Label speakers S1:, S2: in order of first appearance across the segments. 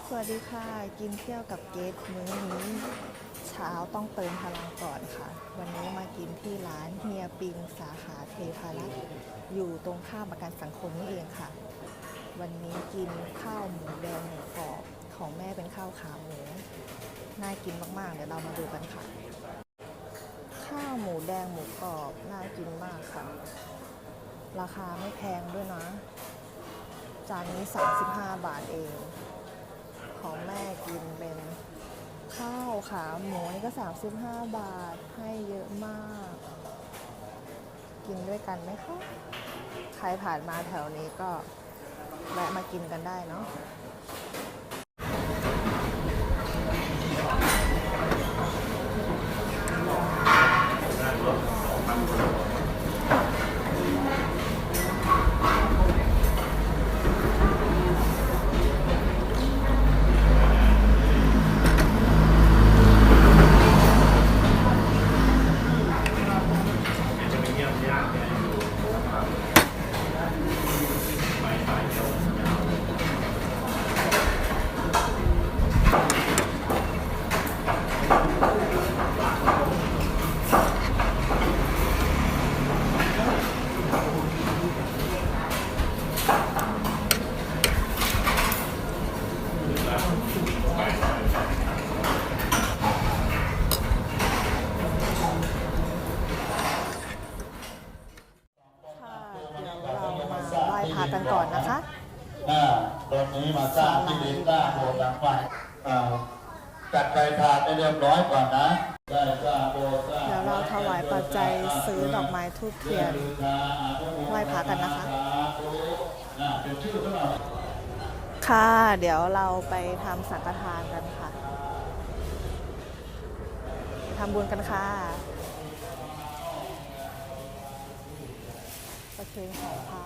S1: สวัสดีค่ะกินเที่ยวกับเกสมื้อนี้เช้าต้องเติมพลังก่อนค่ะวันนี้มากินที่ร้านเฮียปิงสาขาเทพารักษ์อยู่ตรงข้ามประกันสังคมนี่เองค่ะวันนี้กินข้าวหมูแดงหมูกรอบของแม่เป็นข้าวขาหมูน่ากินมากๆเดี๋ยวเรามาดูกันค่ะข้าวหมูแดงหมูกรอบน่ากินมากค่ะราคาไม่แพงด้วยนะจานนี้35 บาทเองของแม่กินเป็นข้าวขาหมูนี่ก็35 บาทให้เยอะมากกินด้วยกันไหมคะใครผ่านมาแถวนี้ก็แวะมากินกันได้เนาะไหว้พระกันก่อนนะคะ
S2: ตรงนี้มาสร้างที่ดินสร้างโบสถ์หลังใหม่จัดไฟทานให้เรียบร้อยก่อนนะได้สร้างโบสถ์
S1: เดี๋ยวเราถวายปัจจัยซื้อดอกไม้ทูบเทียนไหว้พระกันนะคะค่ะเดี๋ยวเราไปทำสังฆทานกันค่ะทำบุญกันค่ะประเคนของพระ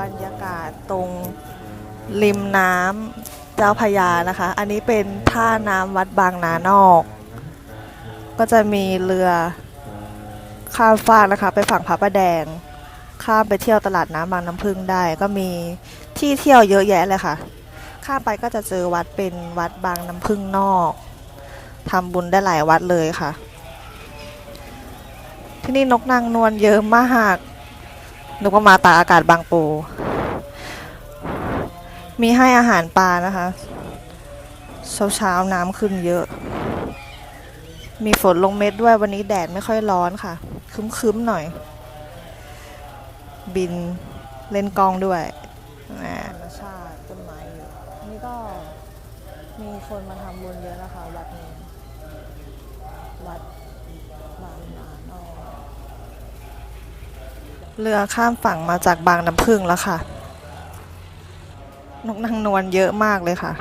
S1: บรรยากาศตรงริมน้ำเจ้าพระยานะคะอันนี้เป็นท่าน้ำวัดบางนานอกก็จะมีเรือข้ามฟากนะคะไปฝั่งพระประแดงข้ามไปเที่ยวตลาดน้ำบางน้ำพึ่งได้ก็มีที่เที่ยวเยอะแยะเลยค่ะข้ามไปก็จะเจอวัดเป็นวัดบางน้ำพึ่งนอกทำบุญได้หลายวัดเลยค่ะที่นี่นกนางนวลเยอะมากนึกว่ามาตากอากาศบางปูมีให้อาหารปลานะคะเช้าน้ำขึ้นเยอะมีฝนลงเม็ดด้วยวันนี้แดดไม่ค่อยร้อนค่ะคึ้มๆหน่อยบินเล่นกล้องด้วยธรรมชาติต้นไม้อยู่นี่ก็มีคนมาทำบุญเยอะนะคะวัดนี้วัดบางนานอกเรือข้ามฝั่งมาจากบางน้ำพึ่งแล้วค่ะนกนางนวลเยอะมากเลยค่ะ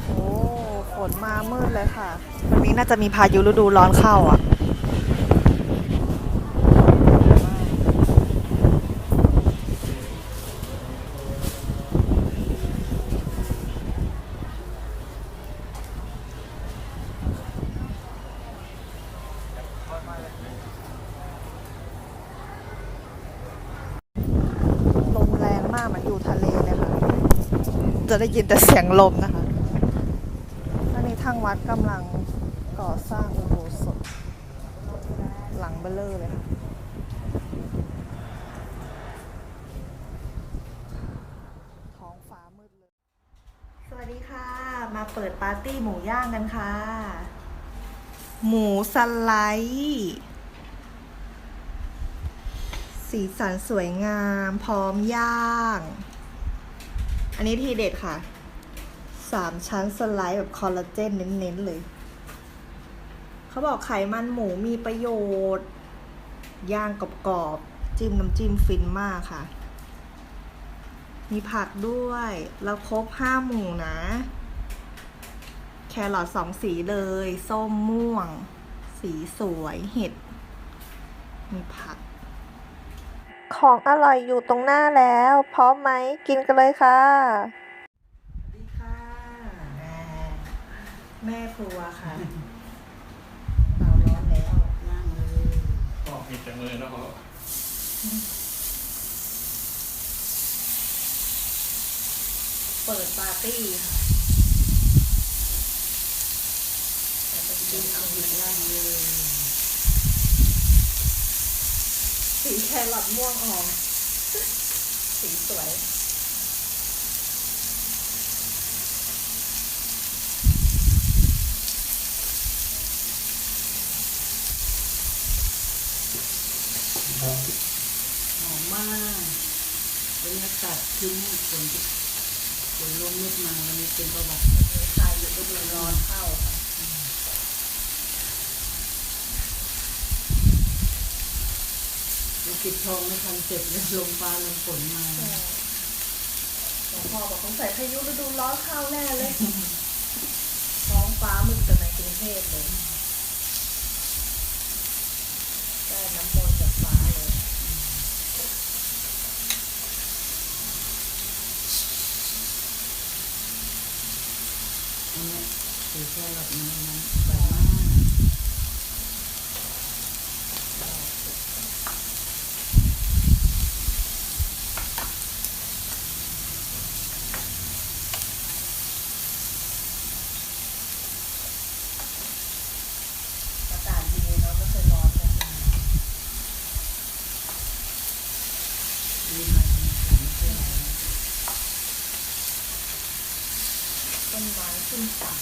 S1: โอ้ฝนมามืดเลยค่ะวันนี้น่าจะมีพายุฤดูร้อนเข้าอ่ะเหมือนอยู่ทะเลเลยค่ะจะได้ยินแต่เสียงลมนะคะตอนนี้ทางวัดกำลังก่อสร้างอุโบสถหลังเบลอเลยค่ะท้องฟ้ามืดเลยสวัสดีค่ะมาเปิดปาร์ตี้หมูย่างกันค่ะหมูสไลด์สีสันสวยงามพร้อมย่างอันนี้ทีเด็ดค่ะ 3 ชั้นสไลด์แบบคอลลาเจนเน้นๆเลยเขาบอกไขมันหมูมีประโยชน์ย่างกรอบ จิ้มน้ำจิ้มฟินมากค่ะ มีผักด้วย แล้วครบ5 หมู่นะ แครอท2 สีเลย ส้มม่วง สีสวยเห็ด มีผัก ของอร่อยอยู่ตรงหน้าแล้ว พร้อมไหม กินกันเลยค่ะสวัสดีค่ะ แม่ครัวค่ะ เตาร้อนแล้วนั่งเลย
S3: ก็มีแต่มือแล้วก็
S1: เปิดปาร์ตี้ค่ะแต่จะกินเอาอีกแล้วเลยสีแครอทม่วงออก สีสวย
S4: หอมมากบรรยากาศคืนฝนลงเม็ดมาวันนี้เป็นประวัติ
S1: มีใครอยู่ฤดูร้อนเข้าค่ะ
S4: เราปิดทองไม่ทันเสร็จแล้วลมฟ้าลมฝนมา
S1: หลวงพ่อบอกสงสัยพายุฤดูร้อนเข้าแน่เลย ท้องฟ้ามึนแต่ในกรุงเทพเลย ได้น้ำมนต์จากฟ้าเลย
S4: อันนี้คือแค่หลอดมันนั้นสวยมาก
S1: อากาศดีเนาะไม่เคยร้อนเลย
S4: ดีหน่อยนะคะไม่ใช่อะไรนะ
S1: ต้นไม้ขึ้นฝั่ง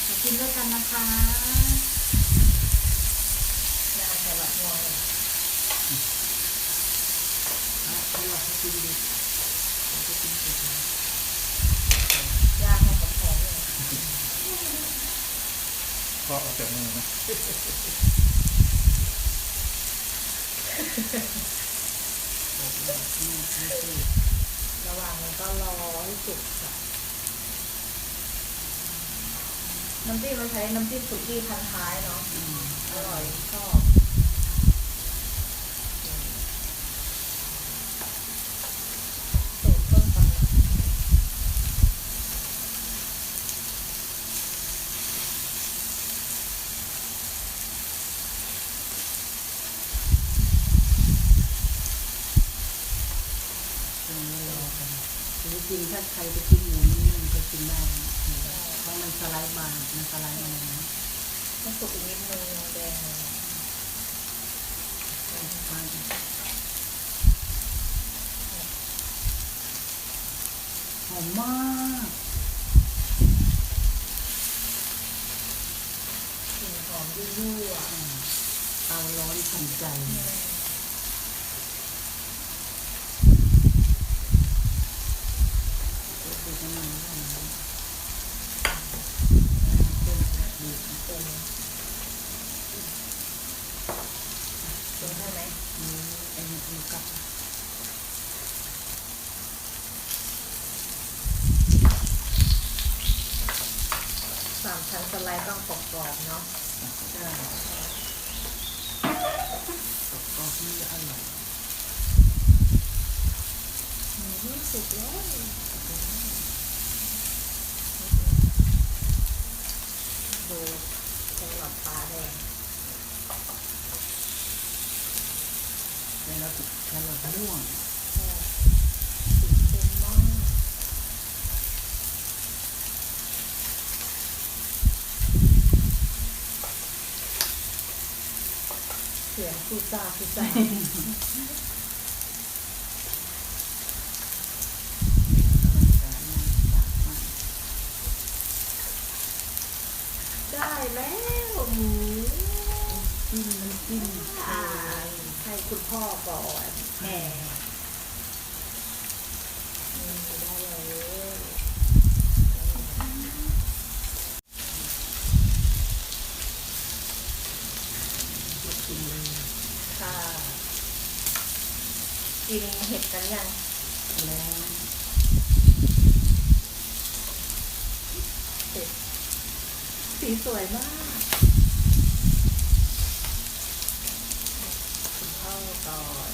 S4: มากินด้วยกันนะคะ
S1: ยาแครอทม่วงเลย
S4: ให้เราไปกินดิเราไปกินเสร็จแล้ว
S1: ยาให้หอมๆเลย
S3: ก็เอาแต่มือนะ
S1: ระหว่างนี้ก็รอให้สุกค่ะ น้ำจิ้มเราใช้น้ำจิ้มสุกี้พันท้ายเนาะ อร่อยชอบสูตรต้นตำรับ
S4: ต้องรอกันจริงๆถ้าใครจะกินหมูนิ่มๆก็กินได้นะเพราะมันสไลด์บางมันสไลด์มานะ
S1: ต้องสุกอีกนิดนึงแดงเลย
S4: หอมมาก
S1: กลิ่นหอมยั่ว
S4: เตาร้อนทันใจ ก็คือน้ำมันร้อนต้มดี
S1: ๆปรุงปรุงได้ไหม
S4: ไอ้นี่มันกับ
S1: 3 ชั้นสไลด์ต้องกรอบๆเนาะ
S4: ได้ก็ที่จะอร่อย
S1: สุกแล้วดูแครอทปลาแดง
S4: แล้วติดแครอทม่วง
S1: สีเข้มมากเสียงฟูซ่าฟูซ่าได้แล้วหมู
S4: จิ้มน้ำจิ้ม
S1: ให้คุณพ่อก่อนแหมได้เลย กินเห็ดกันยัง
S4: แล้ว
S1: เห็ดสีสวยมากคุณพ่อก่อน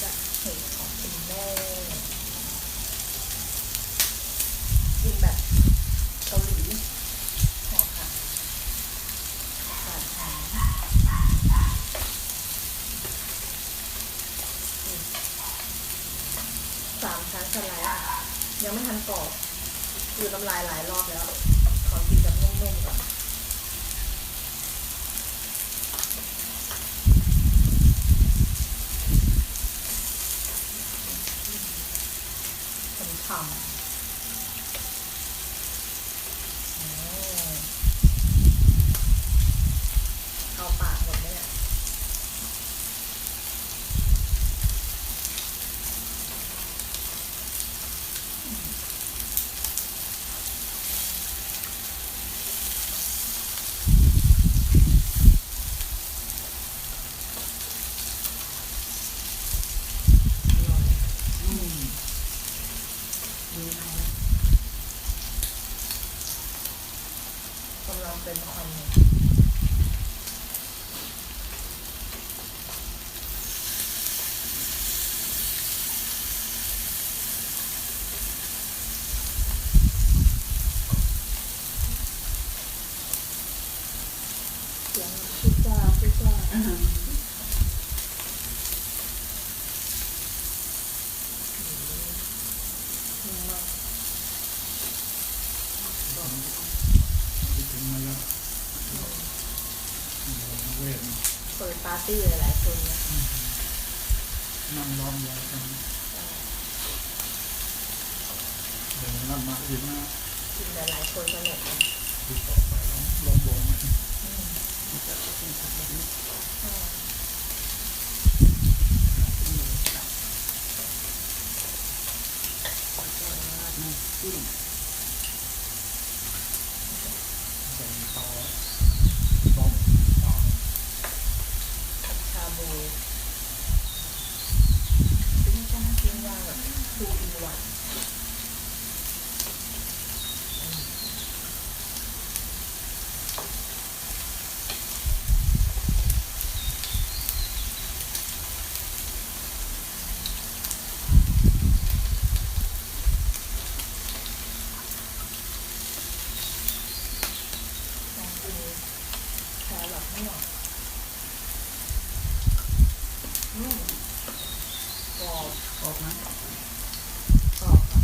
S1: จะเห็ดของคุณแม่กินแบบเกาหลีหอมค่ะผัดหอม3 ชั้นสไลด์อะยังไม่ทันกรอบคือน้ำลายหลายรอบแล้ว ขอกินแบบนุ่มๆก่อนฉ่ำๆเข้าปากหมดเลยอ่ะกำลังเป็นควันเสียงพิซซ่านุ่มมาก
S3: คิดถึงมาแล้วเวท
S1: เปิดปาร์ตี้หลายๆคนนะ
S3: นั่งล้อมยากันเดี๋ยวนั่นมาอีกนะ
S1: กินหลายๆคนสนุกนะ
S3: ที่ต่อไปล้อมวง
S4: จะเป็นผักแบบนี้
S1: อืม
S4: เป็นหมูสับแล้วก็ราดน้ำจิ้ม
S3: เป็นต่อต้มต่อ
S1: ชาบู
S4: เป็นยังไง
S1: ปิ้งย่างแบบ2 in 1ลองกินแครอทให้หน่อยกรอบ
S4: กรอบนะ
S1: กรอบค่ะ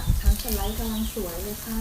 S1: 3 ชั้นสไลด์กำลังสวยเลยค่ะ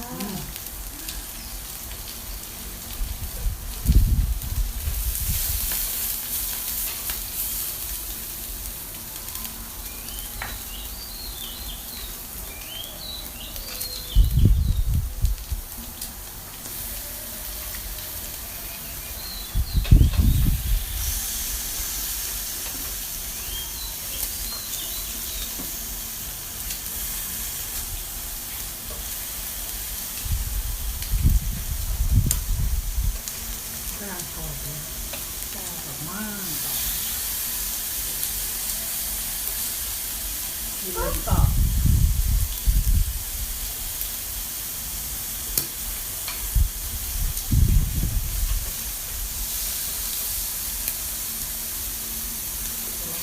S4: กำลังกรอบเลยกรอบมากกินเลย
S1: กรอบ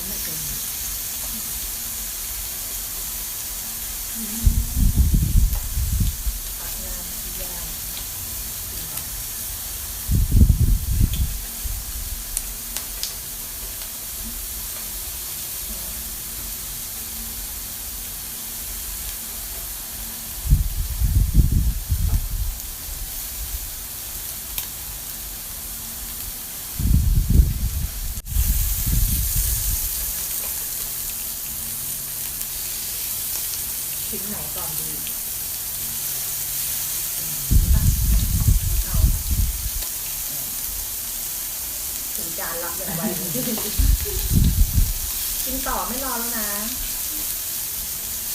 S4: ไม่เป็น
S1: ผักน้ำที่ย่างชิ้นไหนก่อนดีเอาถึงจานรับอย่างไวกินต่อไม่รอแล้วนะ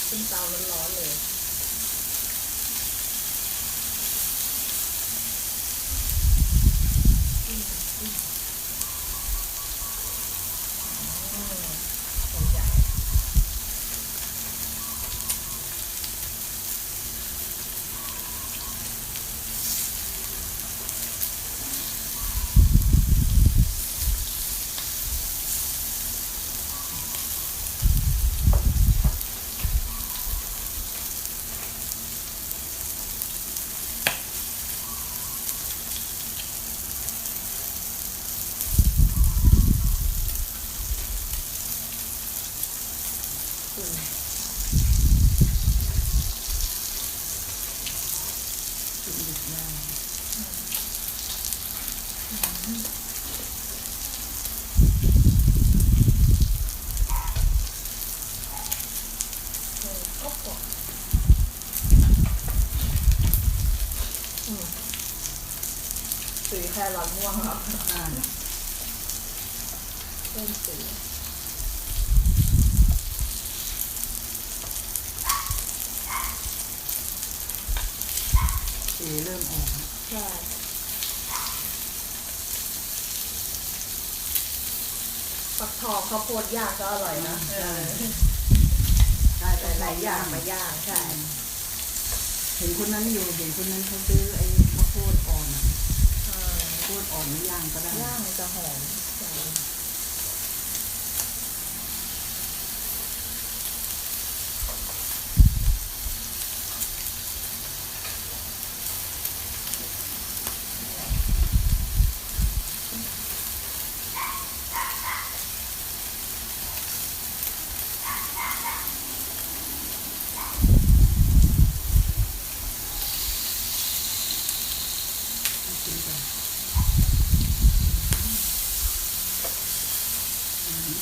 S1: กินเตาร้อนๆเลย รอทม่วงเหรอ
S4: อ่า
S1: เริ่มสี
S4: สีเริ่มออกแล้ว
S1: ใช่ปักทองข้าวโพดย่างก็อร่อยนะ
S4: ใช่
S1: แต่หลายอย่างมาย่างใช่
S4: เห็นคนนั้นอยู่เห็นคนนั้นเขาซื้อไอ้ข้าวโพดอ่อนอ่ะข้าวโพดอ่อนไม่ย่างก็ได้
S1: ย่างจะหอมใช่
S4: กินกัน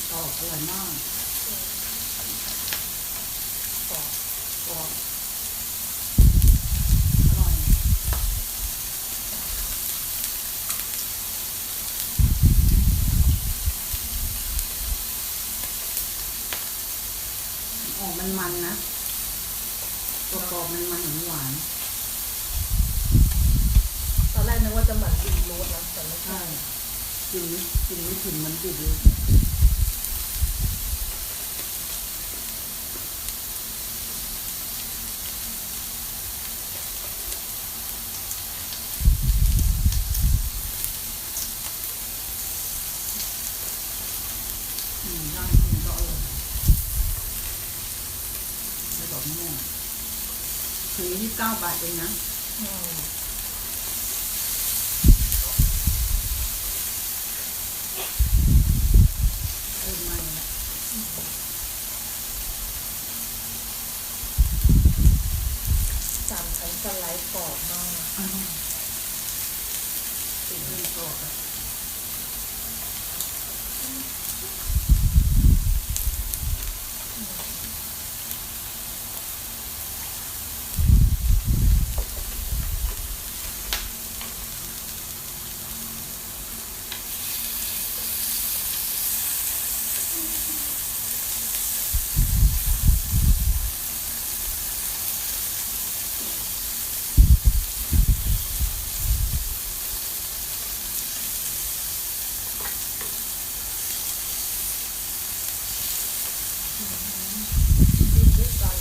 S4: กรอบอร่อยมากกรอบอร่อยออกมันๆนะตัวกรอบมันหวาน
S1: ตอนแรกนึกว่าจะเหมือนบินรูทนะแต่ไม่
S4: ๆ
S1: ใช่
S4: ใช่กินไม่ถึงมันติดเลยย่างกินก็อร่อยไม่บอกม่วงถึง29 บาทเองนะ
S1: อืม
S4: เริ่มไหม้แล้ว
S1: สามชั้นสไลด์กรอบมาก
S4: ติดเริ่มกรอบแล้ว
S1: ดิ้นด้วยกัน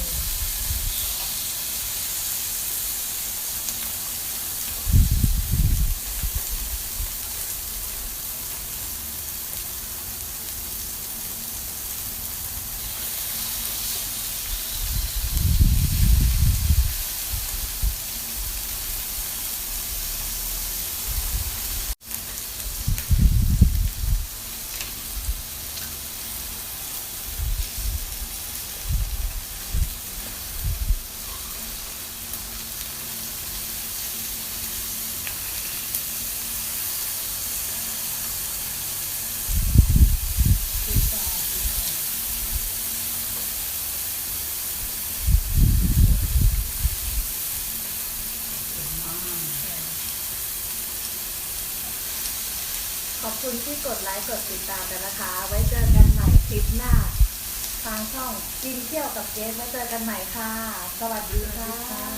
S1: ขอบคุณที่กดไลค์กดติดตามกันนะคะ ไว้เจอกันใหม่คลิปหน้า ทางช่องกินเที่ยวกับเกสไว้เจอกันใหม่ค่ะ สวัสดีค่ะ